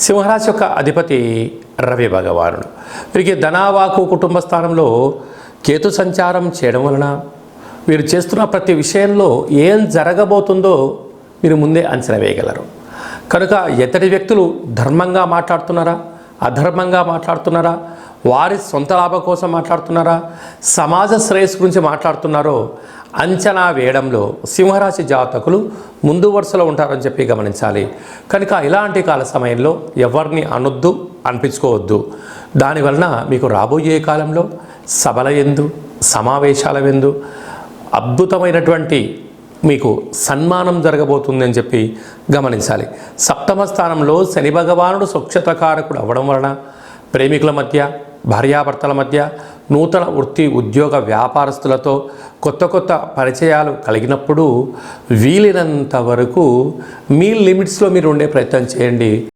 సింహరాశి యొక్క అధిపతి రవి భగవానుడు. వీరికి ధనావాకు కుటుంబ స్థానంలో కేతు సంచారం చేయడం వలన వీరు చేస్తున్న ప్రతి విషయంలో ఏం జరగబోతుందో మీరు ముందే అంచనా వేయగలరు. కనుక ఎత్తటి వ్యక్తులు ధర్మంగా మాట్లాడుతున్నారా, అధర్మంగా మాట్లాడుతున్నారా, వారి సొంత లాభం కోసం మాట్లాడుతున్నారా, సమాజ శ్రేయస్సు గురించి మాట్లాడుతున్నారో అంచనా వేయడంలో సింహరాశి జాతకులు ముందు వరుసలో ఉంటారని చెప్పి గమనించాలి. కనుక ఇలాంటి కాల సమయంలో ఎవరిని అనొద్దు, అనిపించుకోవద్దు. దానివలన మీకు రాబోయే కాలంలో సభల యందు, సమావేశాల యందు అద్భుతమైనటువంటి మీకు సన్మానం జరగబోతుందని చెప్పి గమనించాలి. సప్తమ స్థానంలో శని భగవానుడు సుక్షతకారకుడు అవ్వడం వలన ప్రేమికుల మధ్య, భార్యాభర్తల మధ్య, నూతన వృత్తి ఉద్యోగ వ్యాపారస్తులతో కొత్త పరిచయాలు కలిగినప్పుడు వీలైనంత వరకు మీ లిమిట్స్లో మీరు ఉండే ప్రయత్నం చేయండి.